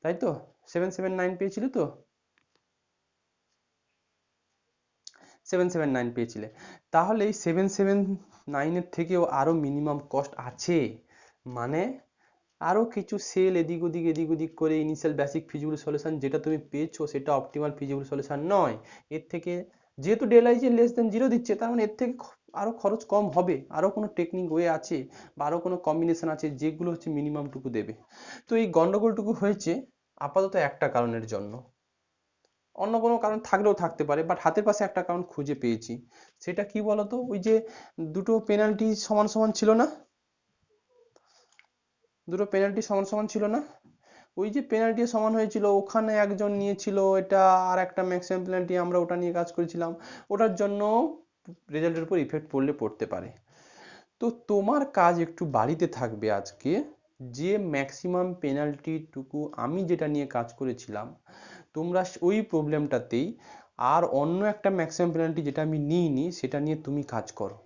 তাই তো? 779 পেয়েছিলে তো? 779 পেয়েছিলে। তাহলে এই 779 এর থেকেও আরো মিনিমাম কস্ট আছে, মানে আরো কিছু সেল এদিক ওদিক করে ইনিশিয়াল বেসিক ফিজিবল সলিউশন যেটা তুমি পেয়েছো সেটা অপটিমাল ফিজিবল সলিউশন নয়। এর থেকে যেহেতু ডেল আই যে লেস দেন 0 দিচ্ছে, তার মানে এর থেকে আরো খরচ কম হবে, আরো কোনো টেকনিক ওয়ে আছে বা আরো কোনো কম্বিনেশন আছে যেগুলো হচ্ছে মিনিমাম টুকু দেবে। তো এই গন্ডগোলটুকু হয়েছে আপাতত একটা কারণের জন্য, অন্য কোনো কারণ থাকলেও থাকতে পারে, বাট হাতের পাশে একটা কারণ খুঁজে পেয়েছি। সেটা কি বলতো, ওই যে দুটো পেনাল্টি সমান সমান ছিল না, দুটো পেনাল্টি সমান সমান ছিল না, ওই যে পেনাল্টি সমান হয়েছিল ওখানে একজন নিয়েছিল এটা, আর একটা ম্যাক্সিমাম পেনাল্টি আমরা ওটা নিয়ে কাজ করেছিলাম, ওটার জন্য রেজাল্টের উপর ইফেক্ট পড়তে পারে। তো তোমার কাজ একটু বাড়িতে থাকবে আজকে, যে ম্যাক্সিমাম পেনাল্টিটুকু আমি যেটা নিয়ে কাজ করেছিলাম তোমরা ওই প্রবলেমটাতেই আর অন্য একটা ম্যাক্সিমাম পেনাল্টি যেটা আমি নিইনি সেটা নিয়ে তুমি কাজ করো।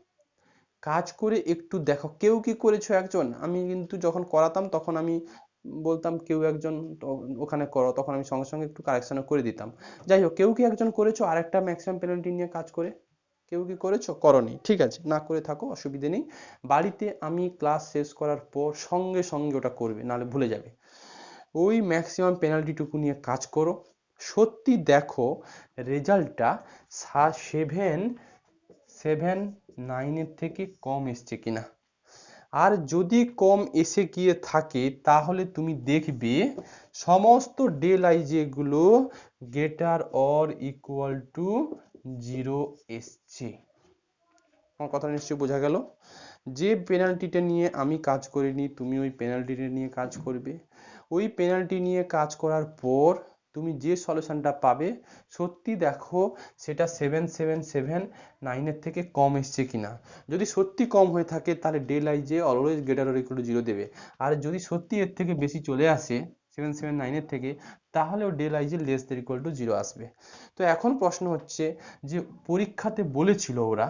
কাজ করে একটু দেখো কেউ কি করেছো একজন, আমি কিন্তু যখন করাতাম তখন আমি বলতাম কেউ একজন ওখানে করো, তখন আমি সঙ্গে সঙ্গে একটু কারেকশন করে দিতাম। যাই হোক, কেউ কি একজন করেছো আরেকটা ম্যাক্সিমাম পেনাল্টি নিয়ে কাজ করে? কেউ কি করেছো? করনি, ঠিক আছে, না করে থাকো অসুবিধে নেই। বাড়িতে আমি ক্লাস শেষ করার পর সঙ্গে সঙ্গে ওটা করবে, নাহলে ভুলে যাবে। ওই ম্যাক্সিমাম পেনাল্টিটুকু নিয়ে কাজ করো, সত্যি দেখো রেজাল্টটা 779 থেকে কম এসছে কিনা। আর যদি কম এসে গিয়ে থাকে তাহলে তুমি দেখবে সমস্ত ডেল আই যেগুলো গ্রেটার অর ইকুয়াল টু 0 এসছে। আমার কথা নিশ্চয়ই বোঝা গেল। যে পেনাল্টিটা নিয়ে আমি কাজ করিনি তুমি ওই পেনাল্টিটা নিয়ে কাজ করবে, ওই পেনাল্টি নিয়ে কাজ করার পর তুমি যে সলিউশনটা পাবে সত্যি দেখো সেটা 777 এর থেকে কম এসছে কিনা। যদি সত্যি কম হয়ে থাকে তাহলে ডেল আই যে always greater or equal to 0 দেবে। আর যদি সত্যি এর থেকে বেশি চলে আসে 779 এর থেকে, তাহলেও ডেল আই যে লেস দেন ইকুয়াল টু 0 আসবে। তো এখন প্রশ্ন হচ্ছে যে পরীক্ষাতে বলেছিল ওরা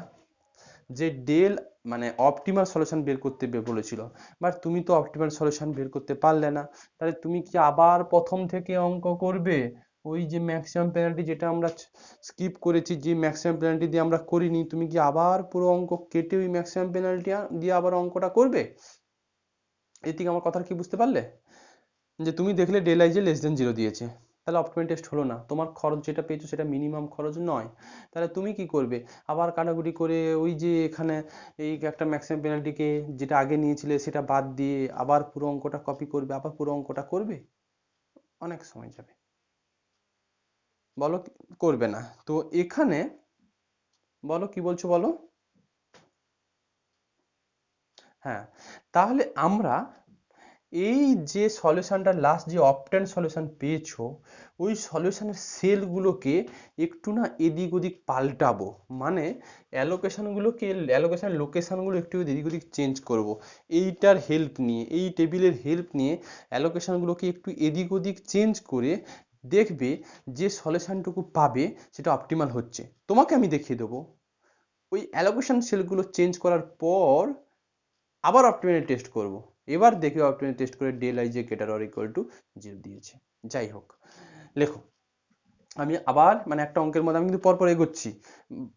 যে ডেল মানে অপটিমাল সলিউশন বের করতে বলেছিল, বাট তুমি তো অপটিমাল সলিউশন বের করতে পারলে না, তাহলে তুমি কি আবার প্রথম থেকে অঙ্ক করবে? ওই যে ম্যাক্সিমাম পেনাল্টি যেটা আমরা স্কিপ করেছি, যে ম্যাক্সিমাম পেনাল্টি দিয়ে আমরা করিনি, তুমি কি আবার পুরো অঙ্ক কেটে ওই ম্যাক্সিমাম পেনাল্টি দিয়ে আবার অঙ্কটা করবে? এর থেকে আমার কথা কি বুঝতে পারলে? যে তুমি দেখলে ডেল আই যে লেস দেন 0 দিয়েছে, তাহলে অপটিমাল টেস্ট হলো না, তোমার খরচ যেটা পেয়েছো সেটা মিনিমাম খরচ নয়। তাহলে তুমি কি করবে? আবার কাটাকুটি করে ওই যে এখানে এই একটা ম্যাক্সিমাম পেনাল্টিকে যেটা আগে নিয়েছিলে সেটা বাদ দিয়ে আবার পুরো অঙ্কটা কপি করবে, আবার পুরো অঙ্কটা করবে, অনেক সময় যাবে। বলো করবে না তো এখানে, বলো কি বলছো বলো। হ্যাঁ, তাহলে আমরা এই যে সলিউশনটা লাস্ট যে অপটেন সলিউশন পেয়েছো ওই সলিউশনের সেলগুলোকে একটু না এদিক ওদিক পাল্টাবো, মানে অ্যালোকেশনগুলোকে, অ্যালোকেশনের লোকেশনগুলো একটু এদিক ওদিক চেঞ্জ করব। এইটার হেল্প নিয়ে, এই টেবিলের হেল্প নিয়ে অ্যালোকেশনগুলোকে একটু এদিক ওদিক চেঞ্জ করে দেখবে যে সলিউশনটুকু পাবে সেটা অপটিমাল হচ্ছে, তোমাকে আমি দেখিয়ে দেবো। ওই অ্যালোকেশন সেলগুলো চেঞ্জ করার পর আবার অপটিমালি টেস্ট করব, এবার দেখি অপটিমালি টেস্ট করে ডেল আই যে গ্রেটার অর ইকুয়াল টু 0 দিয়েছে। যাই হোক, লেখো। আমি আবার মানে একটা অঙ্কের মধ্যে আমি কিন্তু পরপর এগোচ্ছি।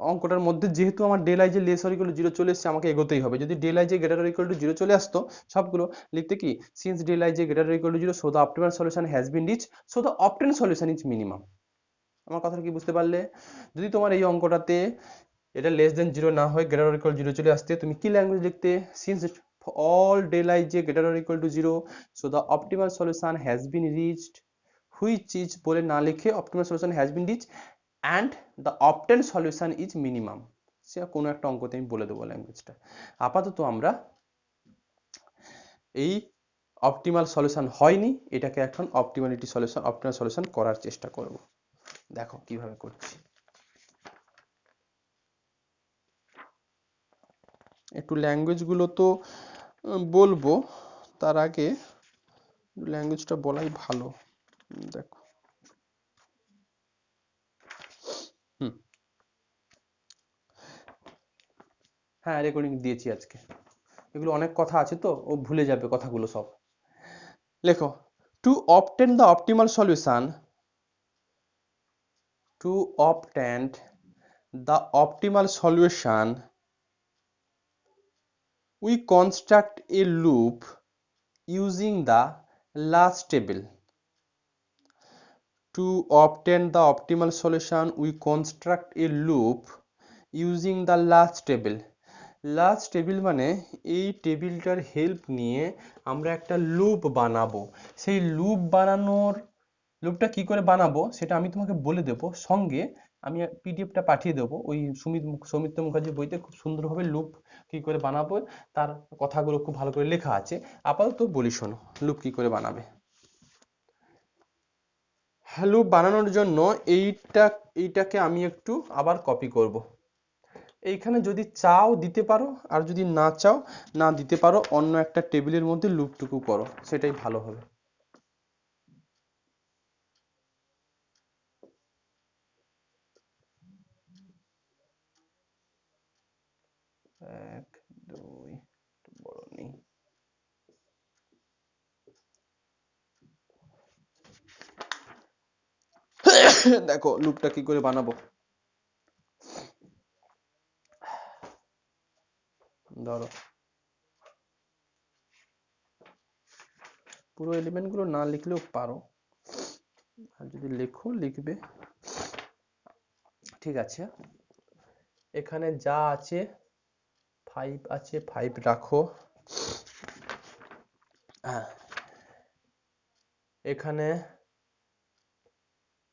অঙ্কটার মধ্যে যেহেতু আমার ডেল আই যে লেস অর ইকুয়াল টু 0 চলে এসেছে আমাকে এগোতেই হবে। যদি ডেল আই যে গ্রেটার অর ইকুয়াল টু 0 চলে আসতো সবগুলো লিখতে কি, সিন্স ডেল আই যে greater or equal to 0 so the optimal solution has been reach, so the obtain solution is minimum. আমার কথা কি বুঝতে পারলে? যদি তোমার এই অঙ্কটাতে এটা লেস দেন 0 না হয় গ্রেটার অর ইকুয়াল 0 চলে আসতে, তুমি কি ল্যাঙ্গুয়েজ লিখতে? Since all del I j greater or equal to 0 so the optimal solution has been reached, which is বলে না লিখে optimal solution has been reached and the obtained solution is minimum, সে কোনো একটা অঙ্কতে আমি বলে দেবো ল্যাঙ্গুয়েজটা। আপাতত আমরা এই অপটিমাল সলিউশন হয়নি এটাকে এখন অপটিমালিটি সলিউশন, অপটিমাল সলিউশন করার চেষ্টা করব। দেখো কিভাবে করছি। একটু ল্যাঙ্গুয়েজগুলো তো বলবো, তার আগে ল্যাঙ্গুয়েজটা বলাই ভালো। দেখো, হুম, হ্যাঁ রেকর্ডিং দিয়েছি আজকে, এগুলো অনেক কথা আছে তো ও ভুলে যাবে কথাগুলো সব। লেখো, To obtain the optimal solution, to obtain the optimal solution, we construct a loop using the last table. To obtain the optimal solution, we construct a loop using the last table. Last table মানে এই টেবিলটার help নিয়ে আমরা একটা loop বানাবো। সেই লুপটা কি করে বানাবো সেটা আমি তোমাকে বলে দেবো, সঙ্গে আমি পিডিএফটা পাঠিয়ে দেবো। ওই সৌমিত্র মুখার্জির বইতে খুব সুন্দরভাবে লুপ কি করে বানাবো তার কথাগুলো খুব ভালো করে লেখা আছে। আপাতত বলি শোনো লুপ কি করে বানাবে। লুপ বানানোর জন্য এইটাকে আমি একটু আবার কপি করব। এইখানে যদি চাও দিতে পারো, আর যদি না চাও না দিতে পারো, অন্য একটা টেবিলের মধ্যে লুপটুকু করো, সেটাই ভালো হবে। এক দুই বড় নেই, দেখো লুপটা কি করে বানাবো। ধরো পুরো এলিমেন্ট গুলো না লিখলেও পারো, আর যদি লেখো লিখবে, ঠিক আছে। এখানে যা আছে 5 আছে, 5 রাখো। এখানে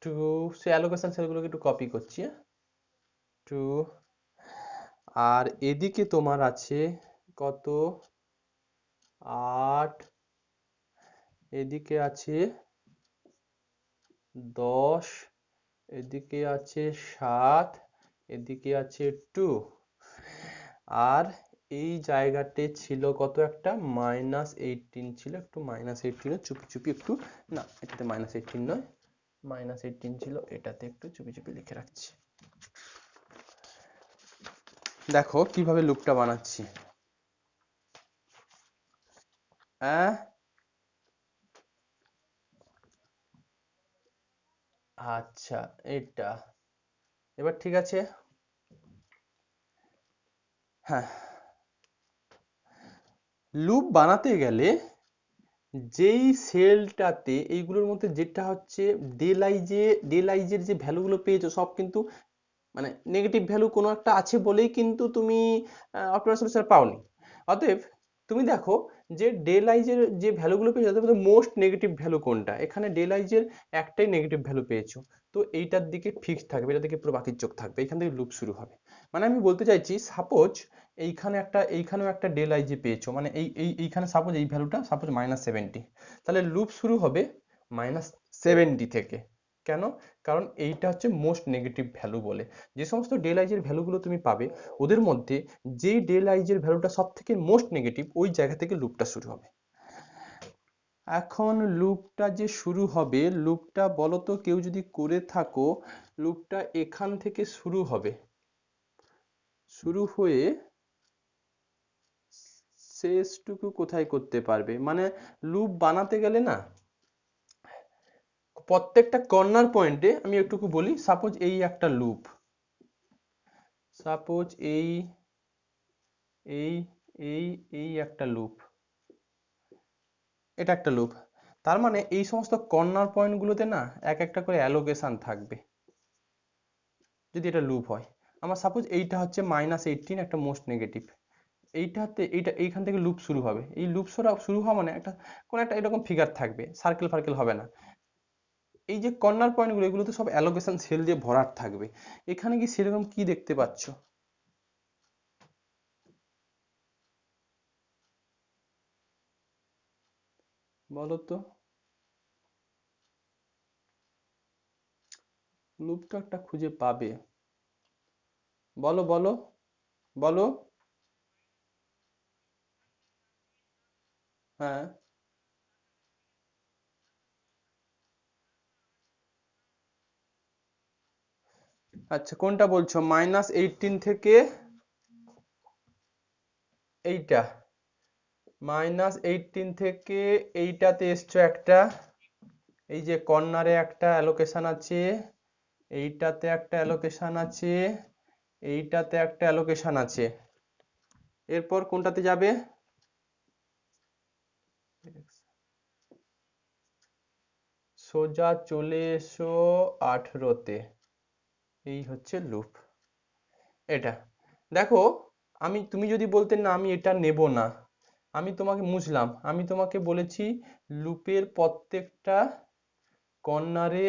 2, সে অ্যালোকেশন সেলগুলোকে একটু কপি করছি, 2। আর এদিকে তোমার আছে কত, 8, এদিকে আছে 10, এদিকে আছে 7, এদিকে আছে 2। আর এই জায়গাতে ছিল কত, একটা -18 ছিল, একটু -18 চুপি চুপি একটু, না এটাতে -18 নয়, -18 ছিল, এটাতে একটু চুপি চুপি লিখে রাখছি। দেখো কিভাবে লুপটা বানাচ্ছি। আচ্ছা এটা এবার ঠিক আছে। হ্যাঁ, লুপ বানাতে গেলে যেই সেলটাতে এইগুলোর মধ্যে যেটা হচ্ছে ডেল আইজের যে ভ্যালুগুলো পেয়েছো সব কিন্তু মানে নেগেটিভ ভ্যালু কোনো একটা আছে বলেই কিন্তু তুমি অপটিমাল সলিউশন পাওনি। অতএব তুমি দেখো যে ডেল আইজের যে ভ্যালুগুলো পেয়েছো তার মধ্যে মোস্ট নেগেটিভ ভ্যালু কোনটা, এখানে ডেল আইজের একটাই নেগেটিভ ভ্যালু পেয়েছো, তো এইটার দিকে ফিক্সড থাকবে, এটার দিকে পুরো বাকির চোখ থাকবে, এখান থেকে লুপ শুরু হবে। মানে আমি বলতে চাইছি সাপোজ এইখানেও একটা ডেল আইজে পেয়েছো, মানে এইখানে সাপোজ এই ভ্যালুটা সাপোজ -70, তাহলে লুপ শুরু হবে -70 থেকে। কেন? কারণ এইটা হচ্ছে মোস্ট নেগেটিভ ভ্যালু বলে। যে সমস্ত ডেল আইজের ভ্যালুগুলো তুমি পাবে ওদের মধ্যে যেই ডেল আইজের ভ্যালুটা সব থেকে মোস্ট নেগেটিভ ওই জায়গা থেকে লুপটা শুরু হবে। এখন লুপটা যে শুরু হবে, লুপটা বলো তো কেউ যদি করে থাকো, লুপটা এখান থেকে শুরু হবে, শুরু হয়ে শেষটুকু কোথায় করতে পারবে, মানে লুপ বানাতে গেলে না প্রত্যেকটা কর্নার পয়েন্টে, আমি একটুকু বলি, সাপোজ এই একটা লুপ, সাপোজ এই এই এই এই একটা লুপ, এটা একটা লুপ, তার মানে এই সমস্ত কর্নার পয়েন্ট গুলোতে না এক একটা করে অ্যালোকেশন থাকবে যদি এটা লুপ হয়। আমার সাপোজ এইটা হচ্ছে -18 একটা মোস্ট নেগেটিভ, এইখান থেকে লুপ শুরু হবে, এই লুপ শুরু হওয়া মানে একটা কোন একটা এরকম ফিগার থাকবে, সার্কেল ফার্কেল হবে না। এই যে কর্নার পয়েন্টগুলো এগুলোতে সব অ্যালোকেশন সেল দিয়ে ভরাট থাকবে। এখানে কি সেরকম কি দেখতে পাচ্ছ বলো তো, লুপ তো একটা খুঁজে পাবে, বলো বলো বলো। হ্যাঁ, আচ্ছা কোনটা বলছো, -18 থেকে এইটা, -18 থেকে এইটাতে এসছো একটা, এই যে কর্নারে একটা অ্যালোকেশন আছে, এইটাতে একটা অ্যালোকেশন আছে, এইটাতে একটা অ্যালোকেশন আছে। এরপর কোনটাতে যাবে? সোজা চলে এসো 18তে। এই হচ্ছে লুপ। এটা দেখো, তুমি যদি বলতে না আমি এটা নেব না, আমি তোমাকে মুছলাম, আমি তোমাকে বলেছি লুপের প্রত্যেকটা কর্নারে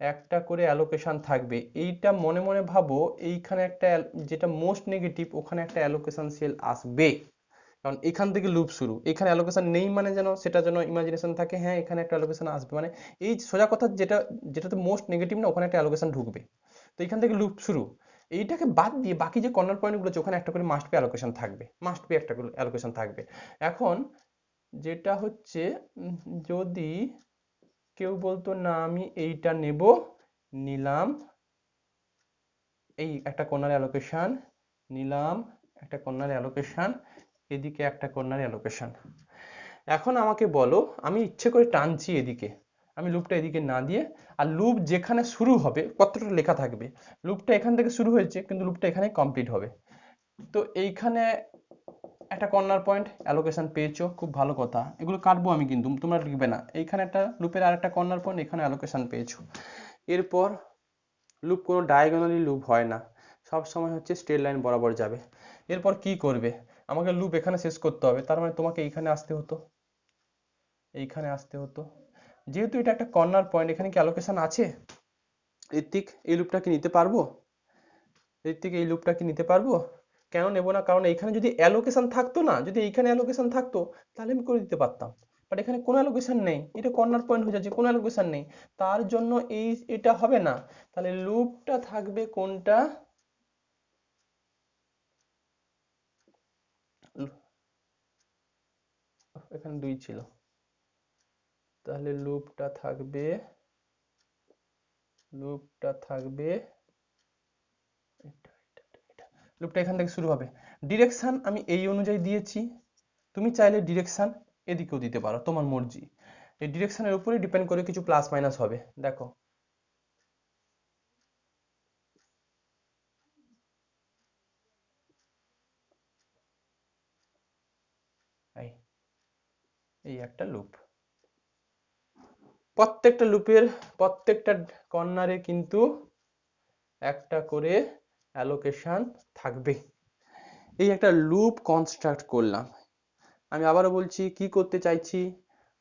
একটা করে অ্যালোকেশন থাকবে। এইটা মনে মনে ভাবো, এইখানে একটা যেটা মোস্ট নেগেটিভ ওখানে একটা অ্যালোকেশন সেল আসবে, কারণ এখান থেকে লুপ শুরু। এখানে অ্যালোকেশন নেই মানে যেন সেটা যেন ইমাজিনেশন থাকে, হ্যাঁ এখানে একটা অ্যালোকেশন আসবে, মানে এই সোজা কথা যেটাতে মোস্ট নেগেটিভ না ওখানে একটা অ্যালোকেশন ঢুকবে। তো এখান থেকে লুপ শুরু। এইটাকে বাদ দিয়ে বাকি যে কর্নার পয়েন্টগুলো আছে ওখানে একটা করে মাস্ট বি অ্যালোকেশন থাকবে, মাস্ট বি একটা করে অ্যালোকেশন থাকবে। এখন যেটা হচ্ছে যদি কেউ বলতো না আমি এইটা নেব, নিলাম এই একটা কর্নার অ্যালোকেশন, নিলাম একটা কর্নার অ্যালোকেশন, এদিকে একটা কর্নার অ্যালোকেশন। এখন আমাকে বলো, আমি ইচ্ছে করে টানছি এদিকে, আমি লুপটা এদিকে না দিয়ে, আর লুপ যেখানে শুরু হবে কতটা লেখা থাকবে, লুপটা এখান থেকে শুরু হয়েছে কিন্তু লুপটা এখানে কমপ্লিট হবে। তো এইখানে একটা কর্নার পয়েন্ট অ্যালোকেশন পেয়েছো, খুব ভালো কথা, এগুলো কাটবো আমি কিন্তু তোমরা লিখবে না। এইখানে একটা লুপের আর একটা কর্নার পয়েন্ট, এখানে অ্যালোকেশন পেয়েছো। এরপর লুপ কোনো ডায়াগোনালি লুপ হয় না, সব সময় হচ্ছে স্ট্রেট লাইন বরাবর যাবে। এরপর কি করবে, আমাকে লুপ এখানে শেষ করতে হবে, তার মানে তোমাকে এইখানে আসতে হতো, এইখানে আসতে হতো। যেহেতু এটা একটা কর্নার পয়েন্ট, এখানে কি অ্যালোকেশন আছে? ঋত্বিক এই লুপটা কি নিতে পারবো? ঋত্বিক এই লুপটা কি নিতে পারবো? কেন নেব না, কারণ এইখানে যদি অ্যালোকেশন থাকতো না, যদি এইখানে অ্যালোকেশন থাকতো তাহলে আমি করে দিতে পারতাম, বাট এখানে কোনো অ্যালোকেশন নেই, এটা কর্নার পয়েন্ট হয়ে যাচ্ছে, কোনো অ্যালোকেশন নেই, তার জন্য এটা হবে না। তাহলে লুপটা থাকবে কোনটা? এখানে 2 ছিল, তাহলে লুপটা থাকবে লুপটা এখান থেকে শুরু হবে। ডিরেকশন আমি এই অনুযায়ী দিয়েছি, তুমি চাইলে ডিরেকশন এদিকেও দিতে পারো, তোমার মর্জি। এই ডিরেকশনের উপরে ডিপেন্ড করে কিছু প্লাস মাইনাস হবে। দেখো এই এই একটা লুপ, প্রত্যেকটা লুপের প্রত্যেকটা কর্নারে কিন্তু একটা করে অ্যালোকেশন থাকবে। এই একটা লুপ কনস্ট্রাক্ট করলাম। আমি আবারও বলছি কি করতে চাইছি,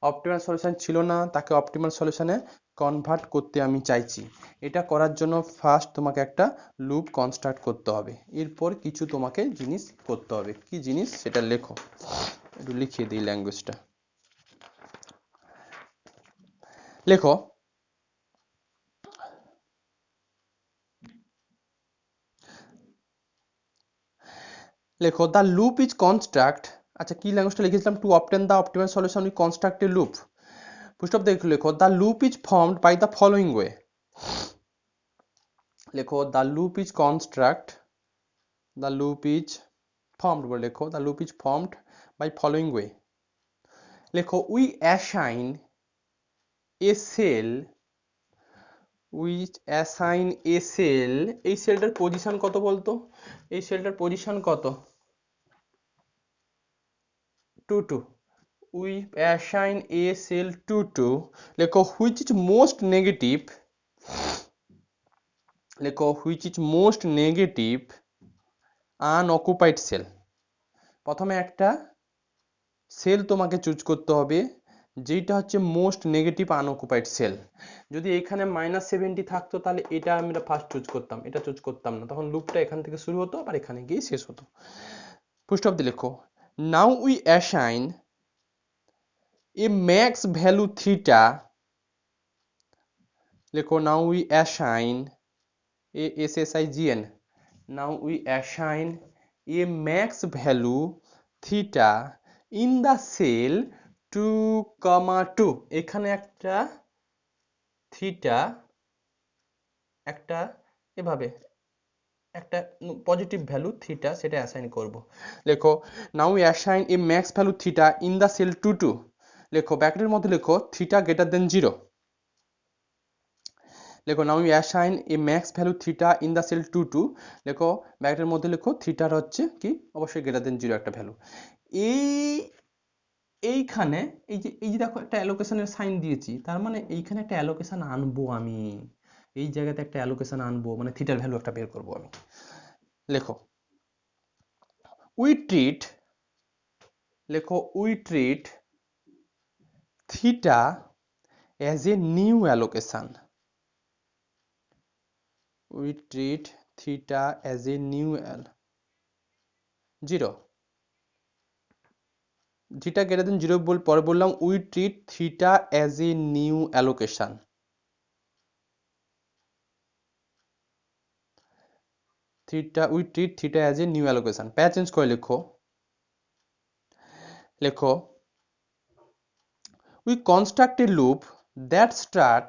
অপটিমাল সলিউশন ছিল না, তাকে অপটিমাল সলিউশনে কনভার্ট করতে আমি চাইছি। এটা করার জন্য ফার্স্ট তোমাকে একটা লুপ কনস্ট্রাক্ট করতে হবে, এরপর কিছু তোমাকে জিনিস করতে হবে। কি জিনিস সেটা লেখো, একটু লিখিয়ে দিই ল্যাঙ্গুয়েজটা। লেখো লেখো দ্য লুপ ইজ কনস্ট্রাক্ট, আচ্ছা কি ল্যাঙ্গুয়েজটা লিখেছিলাম, to obtain the optimal solution we construct a loop. Full stop দেখো, লেখো the loop is formed by the following way. লেখো the loop is construct, the loop is formed বলে লেখো, the loop is formed by following way। লেখো we assign a cell, এই সেলটার position কত বলতো, এই সেলটার পজিশন কত? 2 2। we assign a cell 2 2। লেখো which is most negative, লেখো which is most negative unoccupied cell। প্রথমে একটা সেল তোমাকে চুজ করতে হবে যেটা হচ্ছে মোস্ট নেগেটিভ আনঅকুপাইড সেল। যদি এখানে -70 থাকতো তাহলে এটা আমরা ফার্স্ট চুজ করতাম, এটা চুজ করতাম না, তখন লুপটা এখান থেকে শুরু হতো আর এখানে গিয়ে শেষ হতো। ফুল স্টপ দিয়ে লেখো now we assign a max value theta, লেখো now we assign ASSIGN, now we assign a max value theta in the cell 2, 2। এখানে একটা থিটা, একটা এভাবে একটা পজিটিভ ভ্যালু থিটা সেটা অ্যাসাইন করব। লেখো now we assign a max value theta in the cell 2 2। লেখো ব্র্যাকেটের মধ্যে লেখো থিটা গ্রেটার দেন 0। লেখো now you assign a max value theta in the cell 2 2, লেখো ব্র্যাকেটের মধ্যে লেখো থিটার হচ্ছে কি অবশ্যই গ্রেটার দেন 0 একটা ভ্যালু। এই এইখানে এই যে দেখো একটা অ্যালোকেশনের সাইন দিয়েছি, তার মানে এইখানে একটা অ্যালোকেশন আনবো আমি, এই জায়গাতে একটা অ্যালোকেশন আনবো, মানে থিটার ভ্যালু একটা বের করবো আমি। লেখো উই ট্রিট, লেখো we treat theta as a new allocation, we treat theta as a new 0, theta greater than 0 পরে বললাম we treat theta as a new allocation, theta we treat theta as a new allocation. Patch change করে লেখো, লেখো we construct a loop that start,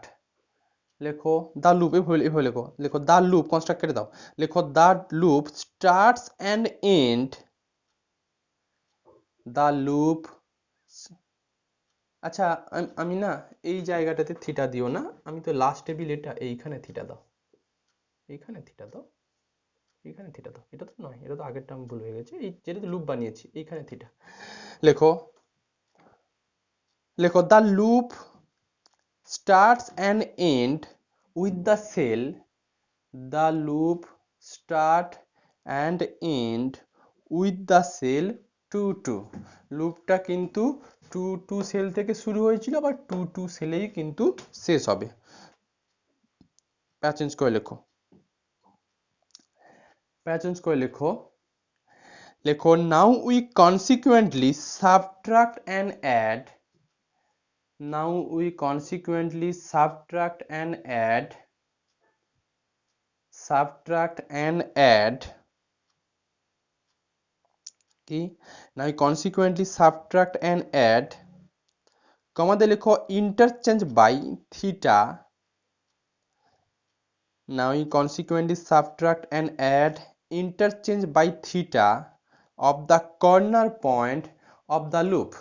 লেখো the loop এভাবে লেখো, লেখো the loop construct করে দাও, লেখো the loop starts and end, the loop, আচ্ছা আমি না এই জায়গাটাতে থিটা দিও না, আমি তো লাস্ট টেবিল এটা এইখানে থিটা দাও, এইখানে থিটা দাও, এইখানে থিটা দাও, এটা তো নয়, এটা তো আগেরটা আমি ভুল হয়ে গেছে, এই যেটাতে লুপ বানিয়েছি এইখানে থিটা লেখো, লেখো the loop starts and end with the cell, the loop start and end with the cell 2 2, লুপটা কিন্তু 2 2 সেল থেকে শুরু হয়েছিল, আবার 2 2 সেলেই কিন্তু শেষ হবে। প্যাচ চেঞ্জ করে লেখো, প্যাচ চেঞ্জ করে লেখো, লেখো now we consequently subtract and add, now we consequently subtract and add কি, now we consequently subtract and add, কমাতে লেখো interchange by theta, now we consequently subtract and add interchange by theta of the corner point of the loop,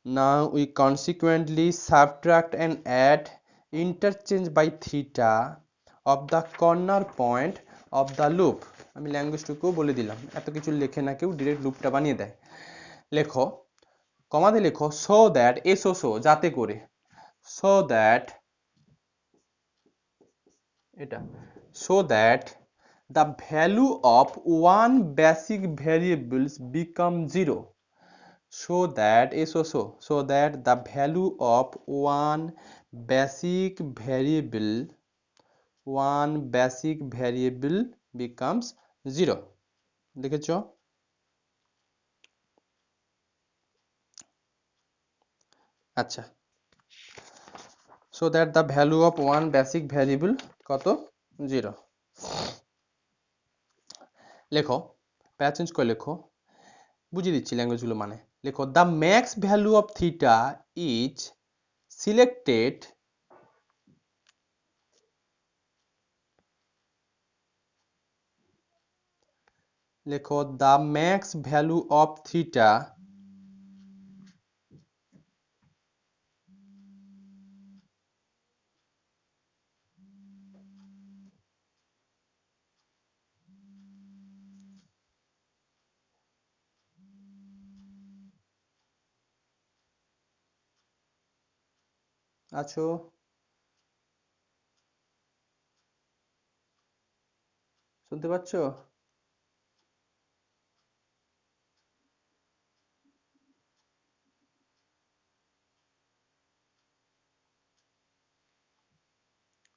now we consequently subtract and add interchange by theta of the corner point of the loop, আমি ল্যাঙ্গুয়েজটুকুও বলে দিলাম, এত কিছু লেখে না কেউ, direct লুপটা বানিয়ে দেয়। লেখো কমাতে লেখো সো দ্যাট, এসো সো যাতে করে, সো দ্যাট এটা, so that the value of one basic variables become 0, so that so that the value of one basic variable becomes 0, দেখেছো? আচ্ছা, so that the value of one basic variable কত 0, লেখো প্যাচ change করে লেখো, বুঝিয়ে দিচ্ছি ল্যাঙ্গুয়েজগুলো মানে, লেখো the max value of theta is selected, লেখো the max value of theta আছো, শুনতে পাচ্ছ?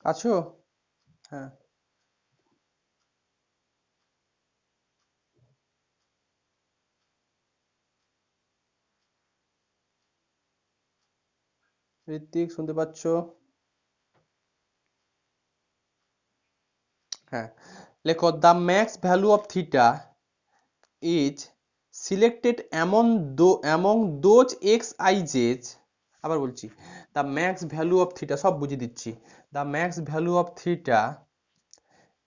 আছো? হ্যাঁ, ঋত্বিক শুনতে পাচ্ছ? হ্যাঁ, লেখো the max value of theta is selected among those xij's, আবার বলছি, the max value of theta সব বুঝিয়ে দিচ্ছি, the max value of theta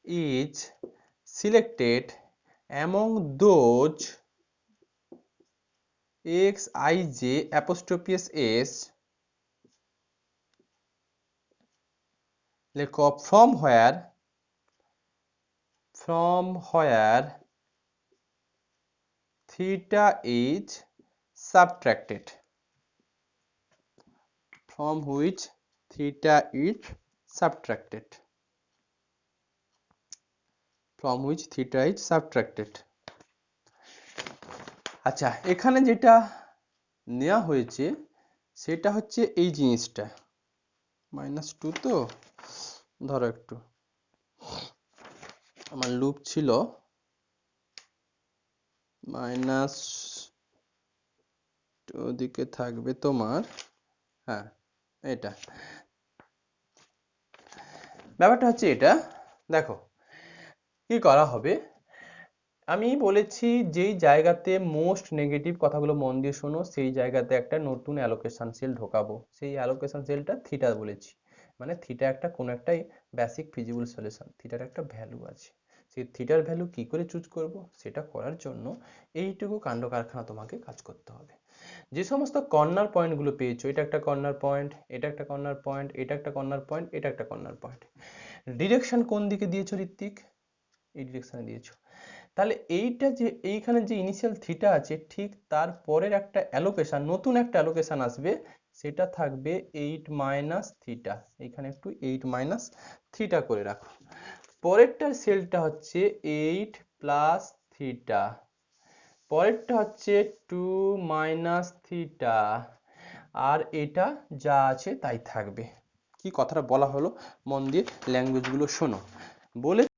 is selected among those xij apostrophe s লেখো from where theta is subtracted, from which theta is subtracted, from which theta is subtracted। আচ্ছা, এখানে যেটা নেওয়া হয়েছে সেটা হচ্ছে এই জিনিসটা, -2 তো ধরো একটু, আমার লুপ ছিল মাইনাস, ওদিকে থাকবে তোমার, হ্যাঁ এটা, ব্যাপারটা হচ্ছে এটা। দেখো কি করা হবে, আমি বলেছি যেই জায়গাতে মোস্ট নেগেটিভ, কথাগুলো মন দিয়ে শোনো, সেই জায়গাতে একটা নতুন অ্যালোকেশন সেল ঢোকাবো, সেই অ্যালোকেশন সেলটা থিটা বলেছি, মানে থিটা একটা কোনো একটা বেসিক ফিজিবল সলিউশন, থিটার একটা ভ্যালু আছে, সেই থিটার ভ্যালু কি করে চুজ করব, সেটা করার জন্য এইটুকু কাণ্ড কারখানা তোমাকে কাজ করতে হবে। যে সমস্ত কর্নার পয়েন্টগুলো পেয়েছো, এটা একটা কর্নার পয়েন্ট, এটা একটা কর্নার পয়েন্ট, এটা একটা কর্নার পয়েন্ট, এটা একটা কর্নার পয়েন্ট, ডিরেকশন কোন দিকে দিয়েছো ঋত্বিক, এই ডিরেকশনে দিয়েছো, তাহলে এইটা যে এইখানে যে ইনিশিয়াল থিটা আছে ঠিক তার পরের একটা অ্যালোকেশন, নতুন একটা অ্যালোকেশন আসবে, সেটা থাকবে 8 মাইনাস থিটা, এইখানে একটু 8 মাইনাস থিটা করে রাখো। পরেরটার সেলটা হচ্ছে 8 প্লাস থিটা, পরেরটা হচ্ছে 2 মাইনাস থিটা, আর এটা যা আছে তাই থাকবে। কি কথাটা বলা হলো মন দিয়ে ল্যাঙ্গুয়েজগুলো শোনো, বলে